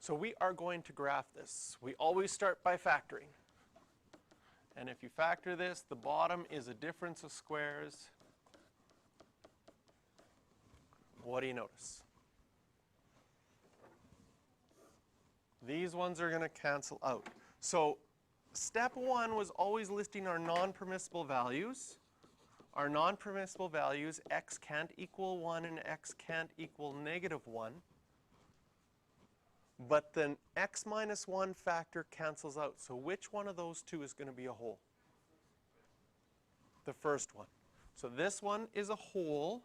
So we are going to graph this. We always start by factoring. And if you factor this, the bottom is a difference of squares. What do you notice? These ones are going to cancel out. So step one was always listing our non-permissible values. Our non-permissible values, x can't equal 1 and x can't equal -1. But then x minus 1 factor cancels out. So which one of those two is going to be a whole? The first one. So this one is a whole.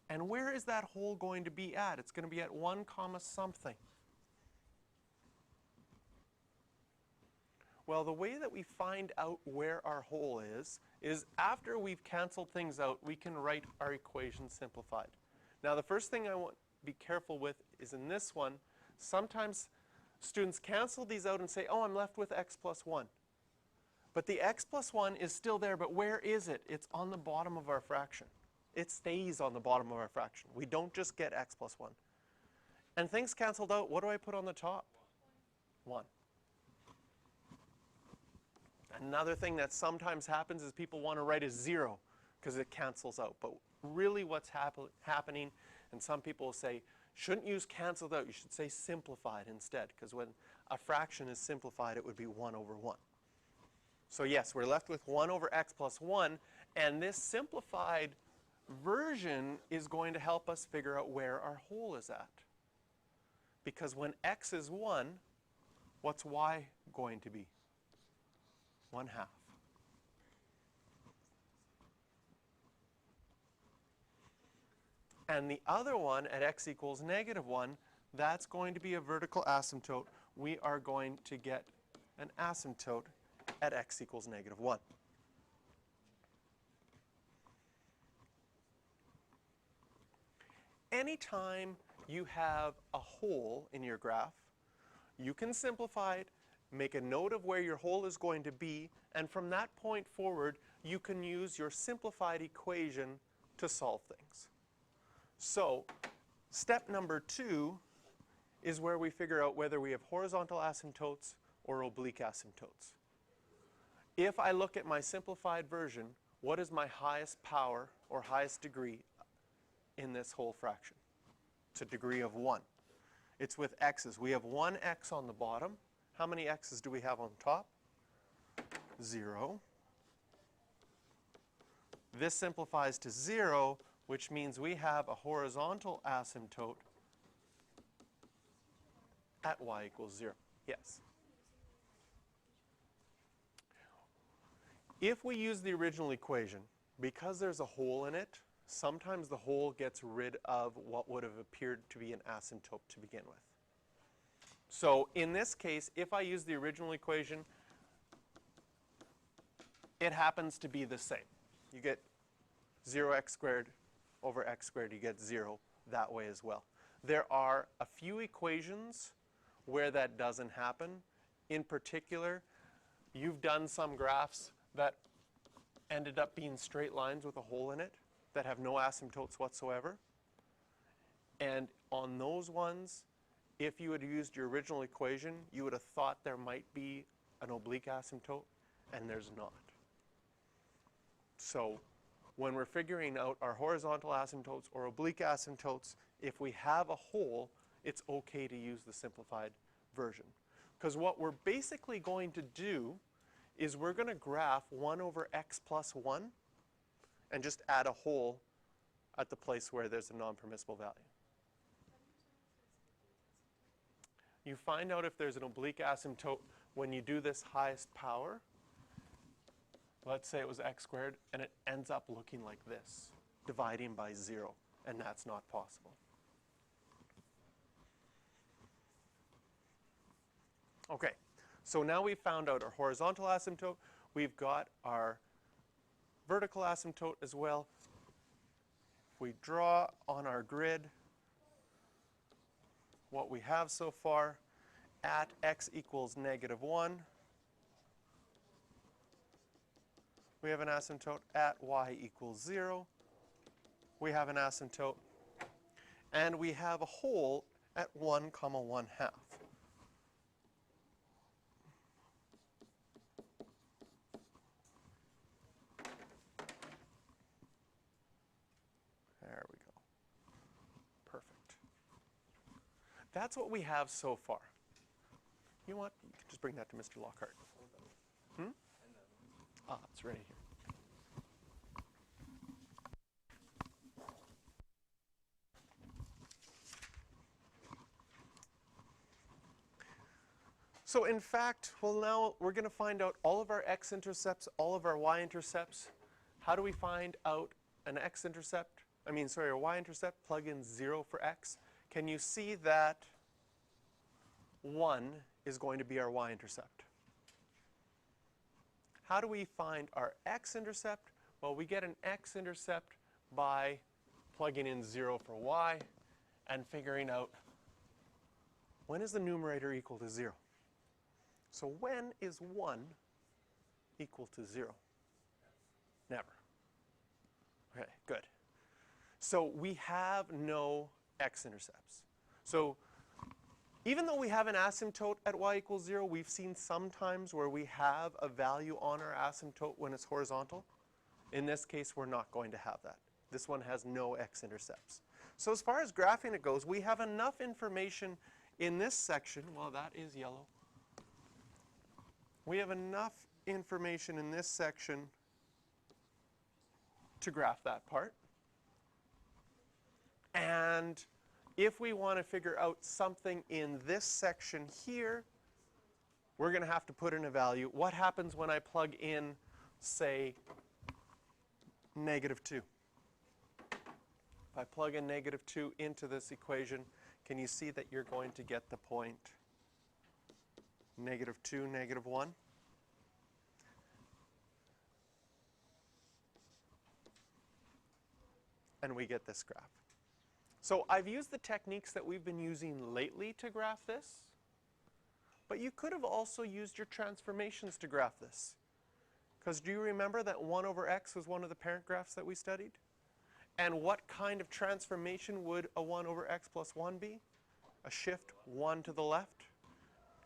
And where is that whole going to be at? It's going to be at 1 comma something. Well, the way that we find out where our whole is after we've canceled things out, we can write our equation simplified. Now, the first thing I want to be careful with is in this one, sometimes students cancel these out and say, oh, I'm left with x plus 1. But the x plus 1 is still there, but where is it? It's on the bottom of our fraction. It stays on the bottom of our fraction. We don't just get x plus 1. And things canceled out, what do I put on the top? 1. Another thing that sometimes happens is people want to write a 0 because it cancels out. But really what's happening, and some people will say, shouldn't use canceled out, you should say simplified instead, because when a fraction is simplified, it would be 1 over 1. So yes, we're left with 1 over x plus 1, and this simplified version is going to help us figure out where our whole is at. Because when x is 1, what's y going to be? 1/2. And the other one at x equals -1, that's going to be a vertical asymptote. We are going to get an asymptote at x equals -1. Anytime you have a whole in your graph, you can simplify it, make a note of where your whole is going to be, and from that point forward, you can use your simplified equation to solve things. So, step number 2 is where we figure out whether we have horizontal asymptotes or oblique asymptotes. If I look at my simplified version, what is my highest power or highest degree in this whole fraction? It's a degree of 1. It's with x's. We have 1 x on the bottom. How many x's do we have on top? 0. This simplifies to 0, which means we have a horizontal asymptote at y equals 0. Yes? If we use the original equation, because there's a hole in it, sometimes the hole gets rid of what would have appeared to be an asymptote to begin with. So in this case, if I use the original equation, it happens to be the same. You get 0x squared over x squared. You get 0 that way as well. There are a few equations where that doesn't happen. In particular, you've done some graphs that ended up being straight lines with a hole in it that have no asymptotes whatsoever. And on those ones, if you had used your original equation, you would have thought there might be an oblique asymptote, and there's not. So when we're figuring out our horizontal asymptotes or oblique asymptotes, if we have a hole, it's okay to use the simplified version. Because what we're basically going to do is we're going to graph 1 over x plus 1 and just add a hole at the place where there's a non-permissible value. You find out if there's an oblique asymptote when you do this highest power. Let's say it was x squared, and it ends up looking like this, dividing by 0, and that's not possible. Okay, so now we've found out our horizontal asymptote. We've got our vertical asymptote as well. If we draw on our grid what we have so far, at x equals -1, we have an asymptote. At y equals 0, we have an asymptote. And we have a hole at 1 comma 1/2. There we go. Perfect. That's what we have so far. You know what? You can just bring that to Mr. Lockhart. Ah, it's right here. So in fact, well, now we're going to find out all of our x-intercepts, all of our y-intercepts. How do we find out an x-intercept? A y-intercept? Plug in 0 for x. Can you see that 1 is going to be our y-intercept? How do we find our x-intercept? Well, we get an x-intercept by plugging in 0 for y and figuring out when is the numerator equal to 0. So when is 1 equal to 0? Never. Okay, good. So we have no x-intercepts. So even though we have an asymptote at y equals 0, we've seen sometimes where we have a value on our asymptote when it's horizontal. In this case, we're not going to have that. This one has no x-intercepts. So as far as graphing it goes, we have enough information in this section. Well, that is yellow. We have enough information in this section to graph that part. And if we want to figure out something in this section here, we're going to have to put in a value. What happens when I plug in, say, -2? If I plug in -2 into this equation, can you see that you're going to get the point -2, -1? And we get this graph. So I've used the techniques that we've been using lately to graph this, but you could have also used your transformations to graph this. Because do you remember that 1 over x was one of the parent graphs that we studied? And what kind of transformation would a 1 over x plus 1 be? A shift 1 to the left.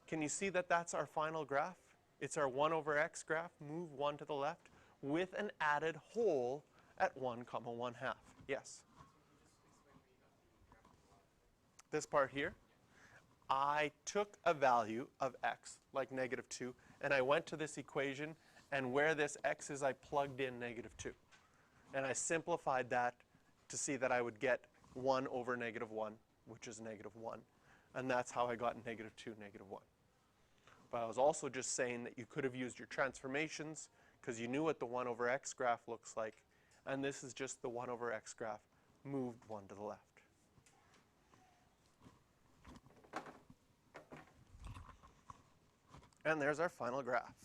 Can you see that that's our final graph? It's our 1 over x graph, move 1 to the left, with an added whole at 1 comma 1/2. Yes? This part here, I took a value of x, like -2, and I went to this equation, and where this x is, I plugged in -2. And I simplified that to see that I would get 1 over -1, which is -1. And that's how I got -2, -1. But I was also just saying that you could have used your transformations because you knew what the 1 over x graph looks like. And this is just the 1 over x graph moved 1 to the left. And there's our final graph.